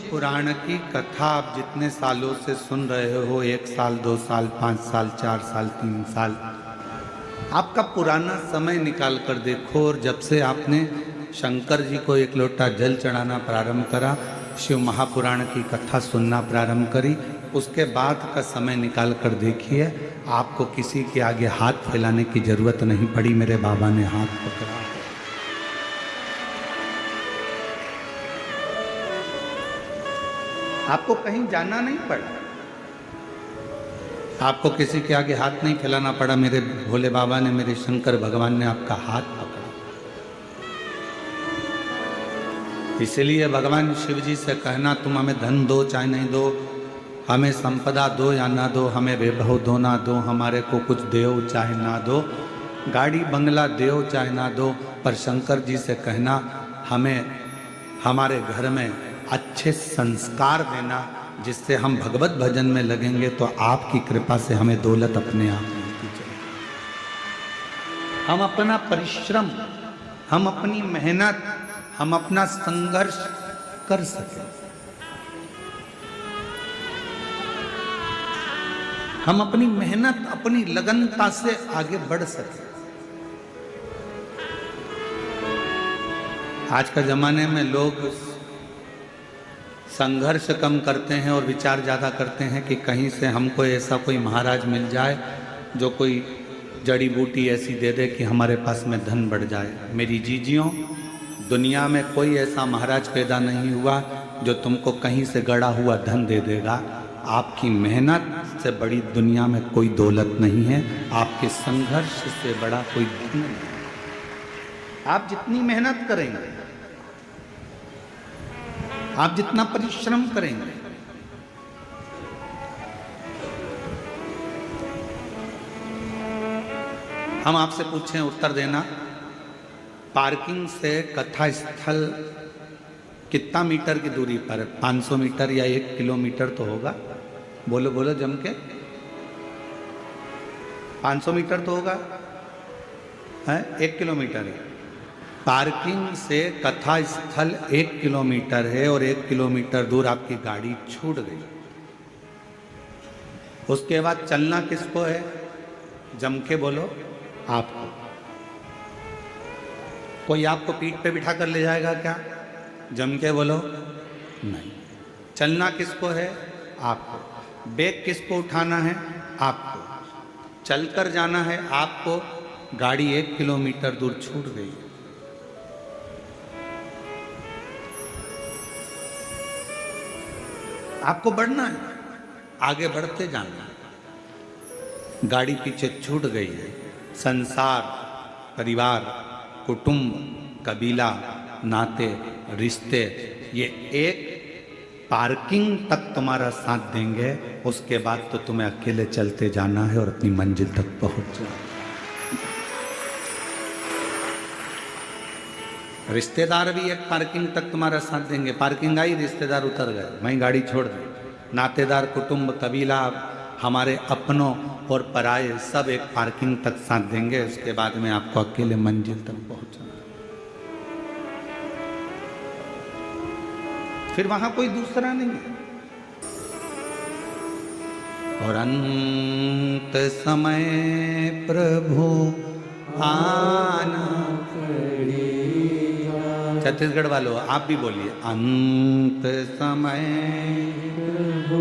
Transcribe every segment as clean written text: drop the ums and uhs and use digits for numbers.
पुराण की कथा आप जितने सालों से सुन रहे हो, 1 साल 2 साल 5 साल 4 साल 3 साल, आपका पुराना समय निकाल कर देखो। और जब से आपने शंकर जी को 1 लोटा जल चढ़ाना प्रारंभ करा, शिव महापुराण की कथा सुनना प्रारंभ करी, उसके बाद का समय निकाल कर देखिए, आपको किसी के आगे हाथ फैलाने की जरूरत नहीं पड़ी। मेरे बाबा ने हाथ पकड़ा। आपको कहीं जाना नहीं पड़ा, आपको किसी के आगे हाथ नहीं फैलाना पड़ा। मेरे भोले बाबा ने, मेरे शंकर भगवान ने आपका हाथ पकड़ा। इसलिए भगवान शिव जी से कहना, तुम हमें धन दो चाहे नहीं दो, हमें संपदा दो या ना दो, हमें वैभव दो ना दो, हमारे को कुछ दो चाहे ना दो, गाड़ी बंगला दो चाहे ना दो, पर शंकर जी से कहना हमें हमारे घर में अच्छे संस्कार देना, जिससे हम भगवत भजन में लगेंगे तो आपकी कृपा से हमें दौलत अपने आप मिलती चले। हम अपना परिश्रम, हम अपनी मेहनत, हम अपना संघर्ष कर सके, हम अपनी मेहनत, अपनी लगनता से आगे बढ़ सके। आज का जमाने में लोग संघर्ष कम करते हैं और विचार ज़्यादा करते हैं कि कहीं से हमको ऐसा कोई महाराज मिल जाए जो कोई जड़ी बूटी ऐसी दे दे कि हमारे पास में धन बढ़ जाए। मेरी जीजियों, दुनिया में कोई ऐसा महाराज पैदा नहीं हुआ जो तुमको कहीं से गड़ा हुआ धन दे देगा। आपकी मेहनत से बड़ी दुनिया में कोई दौलत नहीं है, आपके संघर्ष से बड़ा कोई धन नहीं है। आप जितनी मेहनत करेंगे, आप जितना परिश्रम करेंगे, हम आपसे पूछें, उत्तर देना। पार्किंग से कथा स्थल कितना मीटर की दूरी पर है? 500 मीटर या 1 किलोमीटर तो होगा। बोलो बोलो जम के। 500 मीटर तो होगा, है? 1 किलोमीटर है। पार्किंग से कथा स्थल 1 किलोमीटर है और 1 किलोमीटर दूर आपकी गाड़ी छूट गई। उसके बाद चलना किसको है? जम के बोलो, आपको। कोई आपको पीठ पे बिठा कर ले जाएगा क्या? जम के बोलो, नहीं। चलना किसको है? आपको। बैग किसको उठाना है? आपको। चलकर जाना है आपको। गाड़ी 1 किलोमीटर दूर छूट गई। आपको बढ़ना है, आगे बढ़ते जाना है। गाड़ी पीछे छूट गई है। संसार, परिवार, कुटुंब, कबीला, नाते, रिश्ते, ये एक पार्किंग तक तुम्हारा साथ देंगे। उसके बाद तो तुम्हें अकेले चलते जाना है और अपनी मंजिल तक पहुंच जाना। रिश्तेदार भी एक पार्किंग तक तुम्हारा साथ देंगे। पार्किंग आई, रिश्तेदार उतर गए, वहीं गाड़ी छोड़ दी। नातेदार, कुटुंब, कबीला, हमारे अपनों और पराये सब एक पार्किंग तक साथ देंगे। उसके बाद में आपको अकेले मंजिल तक पहुंचना। फिर वहां कोई दूसरा नहीं है। और अंत समय प्रभु आना पड़ेगा। छत्तीसगढ़ वालों आप भी बोलिए, अंत समय प्रभु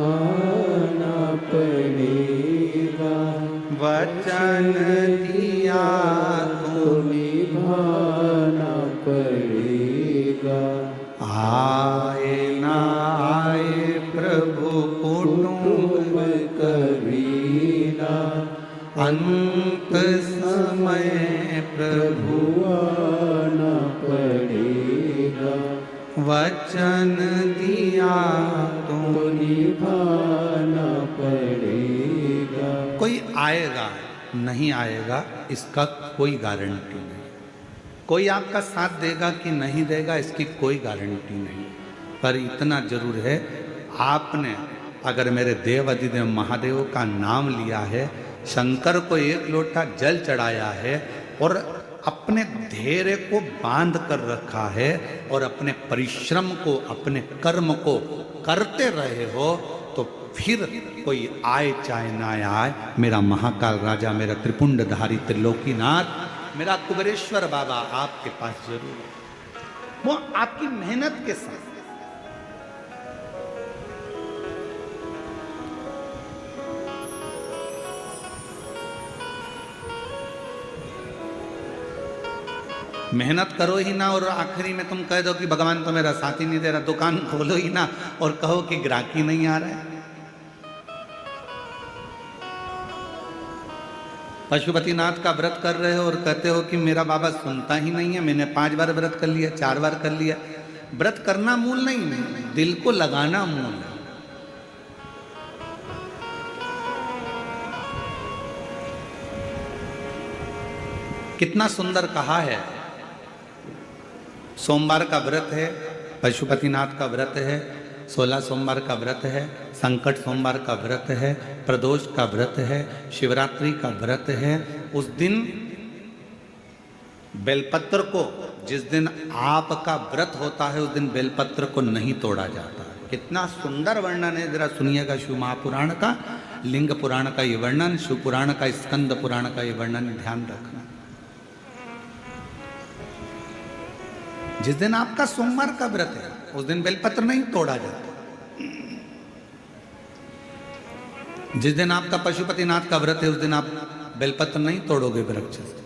आना पड़ेगा, वचन दिया तो निभाना पड़ेगा। आए ना आए प्रभु कुटुंब कबीला, अंत समय प्रभु आना पड़ेगा, वचन दिया तो निभाना पड़ेगा। कोई आएगा नहीं आएगा इसका कोई गारंटी नहीं। कोई आपका साथ देगा कि नहीं देगा इसकी कोई गारंटी नहीं। पर इतना जरूर है, आपने अगर मेरे देव अधिदेव महादेव का नाम लिया है, शंकर को 1 लोटा जल चढ़ाया है और अपने धैर्य को बांध कर रखा है और अपने परिश्रम को, अपने कर्म को करते रहे हो, तो फिर कोई आए चाहे ना आए, मेरा महाकाल राजा, मेरा त्रिपुंडधारी त्रिलोकीनाथ, मेरा कुबेरेश्वर बाबा आपके पास जरूर है। वो आपकी मेहनत के साथ। मेहनत करो ही ना और आखिरी में तुम कह दो कि भगवान तो मेरा साथ ही नहीं दे रहा, दुकान खोलो ही ना और कहो कि ग्राहकी नहीं आ रहा है। पशुपतिनाथ का व्रत कर रहे हो और कहते हो कि मेरा बाबा सुनता ही नहीं है, मैंने 5 बार व्रत कर लिया, 4 बार कर लिया। व्रत करना मूल नहीं है, दिल को लगाना मूल है। कितना सुंदर कहा है। सोमवार का व्रत है, पशुपतिनाथ का व्रत है, 16 सोमवार का व्रत है, संकट सोमवार का व्रत है, प्रदोष का व्रत है, शिवरात्रि का व्रत है। उस दिन बेलपत्र को, जिस दिन आपका व्रत होता है, उस दिन बेलपत्र को नहीं तोड़ा जाता है। कितना सुंदर वर्णन है, जरा सुनिएगा शिव महापुराण का, लिंग पुराण का ये वर्णन, शिव पुराण का, स्कंद पुराण का ये वर्णन, ध्यान रखना। जिस दिन आपका सोमवार का व्रत है, उस दिन बेलपत्र नहीं तोड़ा जाता। जिस दिन आपका पशुपतिनाथ का व्रत है, उस दिन आप बेलपत्र नहीं तोड़ोगे वृक्ष से।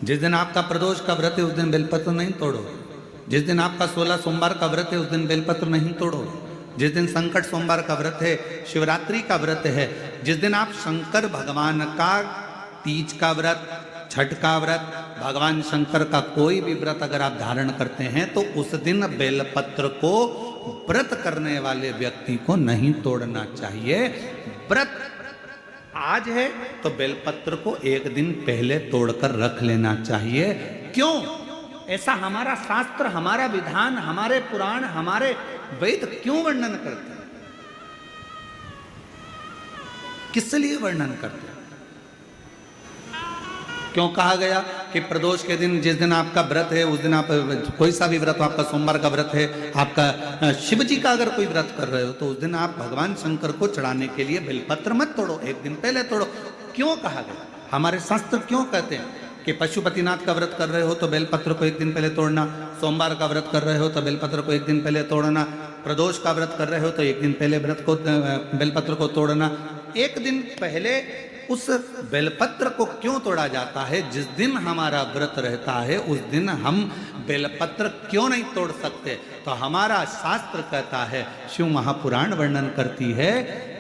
जिस दिन आपका प्रदोष का व्रत है, उस दिन बेलपत्र नहीं तोड़ोगे। जिस दिन आपका 16 सोमवार का व्रत है, उस दिन बेलपत्र नहीं तोड़ोगे। जिस दिन संकट सोमवार का व्रत है, शिवरात्रि का व्रत है, जिस दिन आप शंकर भगवान का तीज का व्रत, छठ का व्रत, भगवान शंकर का कोई भी व्रत अगर आप धारण करते हैं, तो उस दिन बेलपत्र को व्रत करने वाले व्यक्ति को नहीं तोड़ना चाहिए। व्रत आज है तो बेलपत्र को एक दिन पहले तोड़कर रख लेना चाहिए। क्यों? ऐसा हमारा शास्त्र, हमारा विधान, हमारे पुराण, हमारे वेद क्यों वर्णन करते हैं? किस लिए वर्णन करते हैं? क्यों कहा गया कि प्रदोष के दिन, जिस दिन आपका व्रत है, उस दिन आप कोई सा भी व्रत, आपका सोमवार का व्रत है, आपका शिव जी का अगर कोई व्रत कर रहे हो, तो उस दिन आप भगवान शंकर को चढ़ाने के लिए बेलपत्र मत तोड़ो, एक दिन पहले तोड़ो। क्यों कहा गया? हमारे शास्त्र क्यों कहते हैं कि पशुपतिनाथ का व्रत कर रहे हो तो बेलपत्र को एक दिन पहले तोड़ना, सोमवार का व्रत कर रहे हो तो बेलपत्र को एक दिन पहले तोड़ना, प्रदोष का व्रत कर रहे हो तो एक दिन पहले बेलपत्र को तोड़ना। एक दिन पहले उस बेलपत्र को क्यों तोड़ा जाता है? जिस दिन हमारा व्रत रहता है, उस दिन हम बेलपत्र क्यों नहीं तोड़ सकते? तो हमारा शास्त्र कहता है, शिव महापुराण वर्णन करती है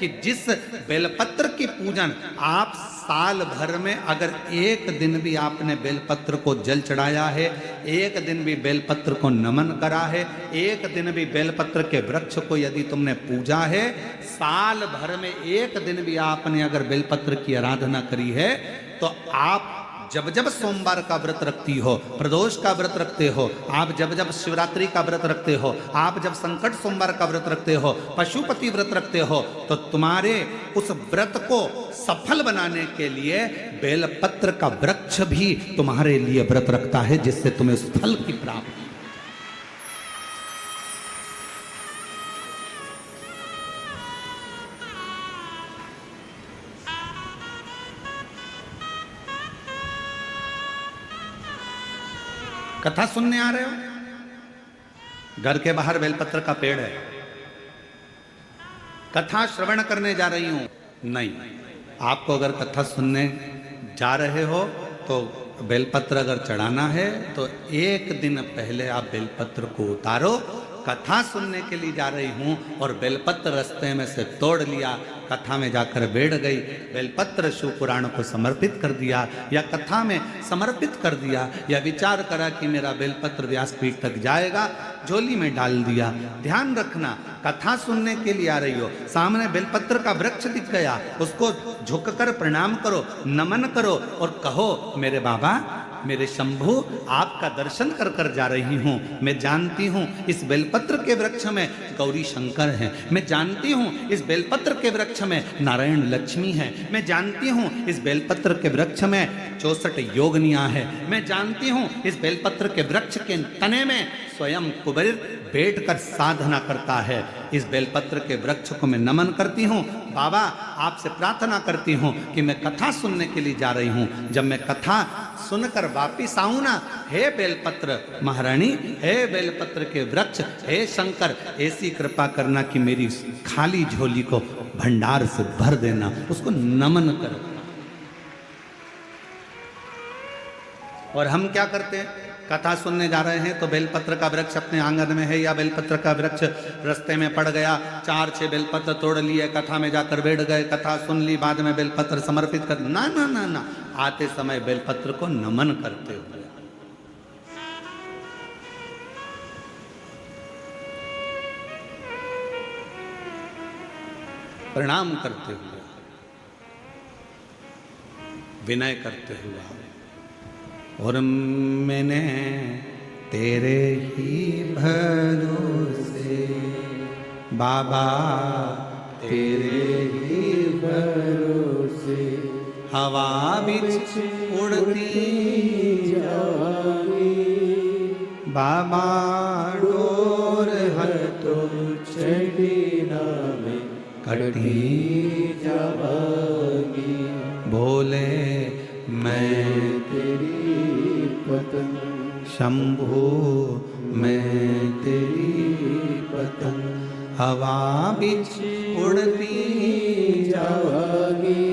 कि जिस बेलपत्र की पूजन आप साल भर में अगर एक दिन भी आपने बेलपत्र को जल चढ़ाया है, एक दिन भी बेलपत्र को नमन करा है, एक दिन भी बेलपत्र के वृक्ष को यदि तुमने पूजा है, साल भर में एक दिन भी आपने अगर बेलपत्र की आराधना करी है, तो आप जब जब सोमवार का व्रत रखती हो, प्रदोष का व्रत रखते हो, आप जब जब शिवरात्रि का व्रत रखते हो, आप जब संकट सोमवार का व्रत रखते हो, पशुपति व्रत रखते हो, तो तुम्हारे उस व्रत को सफल बनाने के लिए बेलपत्र का वृक्ष भी तुम्हारे लिए व्रत रखता है, जिससे तुम्हें उस फल की प्राप्ति। कथा सुनने आ रहे हो? घर के बाहर बेलपत्र का पेड़ है, कथा श्रवण करने जा रही हूं? नहीं। आपको अगर कथा सुनने जा रहे हो तो बेलपत्र अगर चढ़ाना है तो एक दिन पहले आप बेलपत्र को उतारो। कथा सुनने के लिए जा रही हूं और बेलपत्र रास्ते में से तोड़ लिया, कथा में जाकर बैठ गई, बेलपत्र शिव पुराण को समर्पित कर दिया या कथा में समर्पित कर दिया, या विचार करा कि मेरा बेलपत्र व्यासपीठ तक जाएगा, झोली में डाल दिया। ध्यान रखना, कथा सुनने के लिए आ रही हो, सामने बेलपत्र का वृक्ष दिख गया, उसको झुककर प्रणाम करो, नमन करो और कहो, मेरे बाबा मेरे शंभु आपका दर्शन कर कर जा रही हूँ। मैं जानती हूँ इस बेलपत्र के वृक्ष में गौरी शंकर हैं, मैं जानती हूँ इस बेलपत्र के वृक्ष में नारायण लक्ष्मी हैं, मैं जानती हूँ इस बेलपत्र के वृक्ष में 64 योगनियाँ हैं, मैं जानती हूँ इस बेलपत्र के वृक्ष के तने में स्वयं कुबेर बैठकर साधना करता है। इस बेलपत्र के वृक्ष को मैं नमन करती हूँ। बाबा आपसे प्रार्थना करती हूँ कि मैं कथा सुनने के लिए जा रही हूँ, जब मैं कथा सुनकर वापिस आऊँ ना, हे बेलपत्र महारानी, हे बेलपत्र के वृक्ष, हे शंकर, ऐसी कृपा करना कि मेरी खाली झोली को भंडार से भर देना, उसको नमन कर। और हम क्या करते हैं, कथा सुनने जा रहे हैं तो बेलपत्र का वृक्ष अपने आंगन में है या बेलपत्र का वृक्ष रास्ते में पड़ गया, 4-6 बेलपत्र तोड़ लिए, कथा में जाकर बैठ गए, कथा सुन ली, बाद में बेलपत्र समर्पित कर, ना ना ना ना, आते समय बेलपत्र को नमन करते हुए, प्रणाम करते हुए, विनय करते हुए, और मैंने तेरे ही भरोसे बाबा, तेरे ही भरोसे हवा बिच उड़ती जाऊंगी, बाबा डोर हतो चढ़ीना में कटी जाऊंगी, बोले मैं तेरी पतंग, शंभु मैं तेरी पतंग, हवा बिच उड़ती जाऊंगी,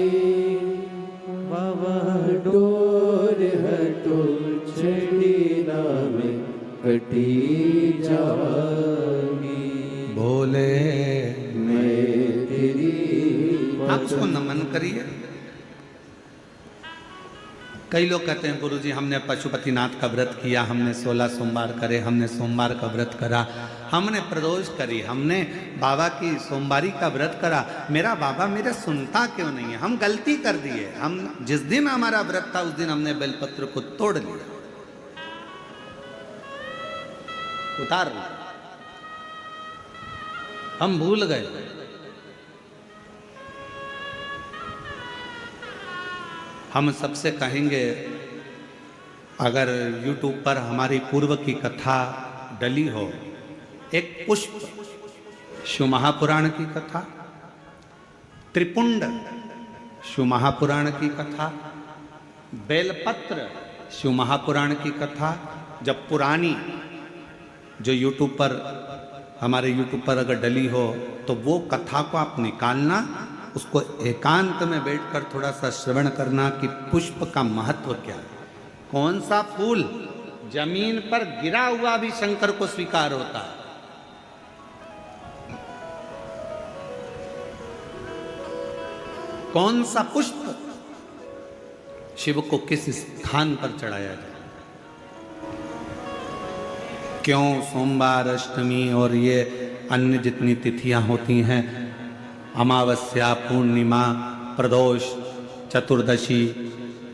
बाबा डोर हटो छड़ीना में कटी जाऊंगी, बोले मैं तेरी। आप उसको नमन करिए। कई लोग कहते हैं गुरुजी हमने पशुपतिनाथ का व्रत किया, हमने 16 सोमवार करे, हमने सोमवार का व्रत करा, हमने प्रदोष करी, हमने बाबा की सोमवारी का व्रत करा, मेरा बाबा मेरा सुनता क्यों नहीं है? हम गलती कर दिए। हम जिस दिन हमारा व्रत था उस दिन हमने बेलपत्र को तोड़ लिया, उतार लिया, हम भूल गए। हम सबसे कहेंगे अगर YouTube पर हमारी पूर्व की कथा डली हो, एक पुष्प शिव महापुराण की कथा, त्रिपुंड शिव महापुराण की कथा, बेलपत्र शिव महापुराण की कथा, जब पुरानी जो YouTube पर हमारे YouTube पर अगर डली हो तो वो कथा को आप निकालना, उसको एकांत में बैठकर थोड़ा सा श्रवण करना कि पुष्प का महत्व क्या है। कौन सा फूल जमीन पर गिरा हुआ भी शंकर को स्वीकार होता है। कौन सा पुष्प शिव को किस स्थान पर चढ़ाया जाए। क्यों सोमवार, अष्टमी और ये अन्य जितनी तिथियां होती हैं, अमावस्या, पूर्णिमा, प्रदोष, चतुर्दशी,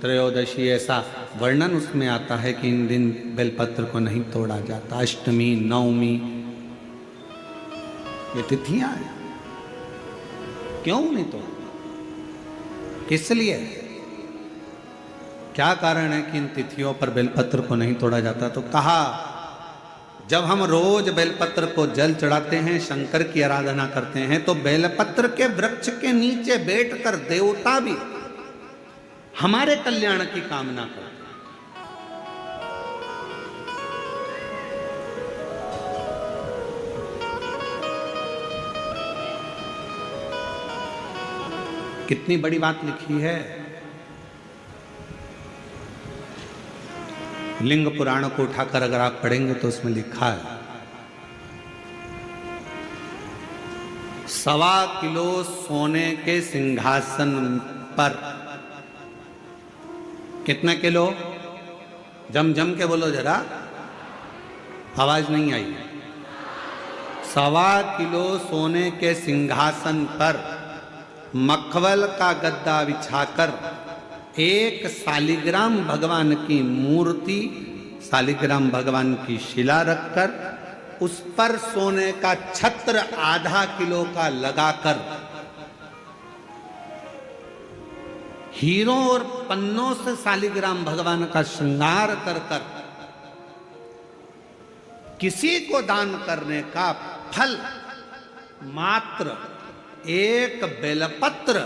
त्रयोदशी, ऐसा वर्णन उसमें आता है कि इन दिन बेलपत्र को नहीं तोड़ा जाता। अष्टमी, नवमी, ये तिथियां हैं, क्यों नहीं तोड़ा? किस लिए? क्या कारण है कि इन तिथियों पर बेलपत्र को नहीं तोड़ा जाता? तो कहा जब हम रोज बेलपत्र को जल चढ़ाते हैं, शंकर की आराधना करते हैं, तो बेलपत्र के वृक्ष के नीचे बैठकर देवता भी हमारे कल्याण की कामना करते हैं। कितनी बड़ी बात लिखी है। लिंग पुराण को उठाकर अगर आप पढ़ेंगे तो उसमें लिखा है 1.25 किलो सोने के सिंहासन पर, कितने किलो? जम के बोलो जरा, आवाज नहीं आई। 1.25 किलो सोने के सिंहासन पर मखमल का गद्दा बिछाकर एक शालिग्राम भगवान की मूर्ति, शालिग्राम भगवान की शिला रखकर उस पर सोने का छत्र आधा किलो का लगाकर हीरों और पन्नों से शालिग्राम भगवान का श्रृंगार कर कर किसी को दान करने का फल मात्र एक बेलपत्र।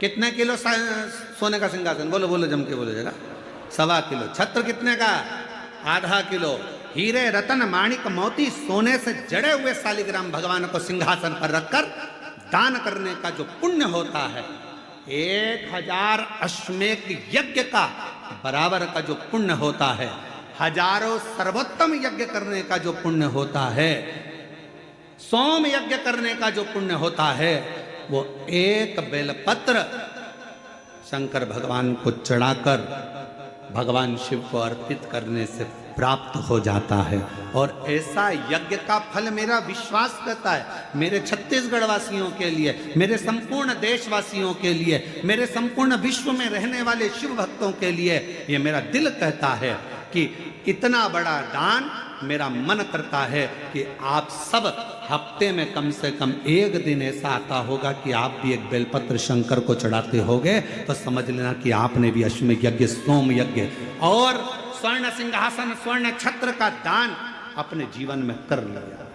कितने किलो सोने का सिंहासन? बोलो बोलो, जम के बोलो जरा। 1.25 किलो। छत्र कितने का? आधा किलो। हीरे रतन माणिक मोती सोने से जड़े हुए शालिग्राम भगवान को सिंहासन पर रखकर दान करने का जो पुण्य होता है, 1000 अश्वमेध यज्ञ का बराबर का जो पुण्य होता है, हजारों सर्वोत्तम यज्ञ करने का जो पुण्य होता है, सोम यज्ञ करने का जो पुण्य होता है, वो एक बेलपत्र शंकर भगवान को चढ़ाकर भगवान शिव को अर्पित करने से प्राप्त हो जाता है। और ऐसा यज्ञ का फल मेरा विश्वास करता है, मेरे छत्तीसगढ़ वासियों के लिए, मेरे संपूर्ण देशवासियों के लिए, मेरे संपूर्ण विश्व में रहने वाले शिव भक्तों के लिए, ये मेरा दिल कहता है कि इतना बड़ा दान मेरा मन करता है कि आप सब हफ्ते में कम से कम एक दिन ऐसा आता होगा कि आप भी एक बेलपत्र शंकर को चढ़ाते होगे, तो समझ लेना कि आपने भी अश्वमेध यज्ञ, सोम यज्ञ और स्वर्ण सिंहासन, स्वर्ण छत्र का दान अपने जीवन में कर लिया।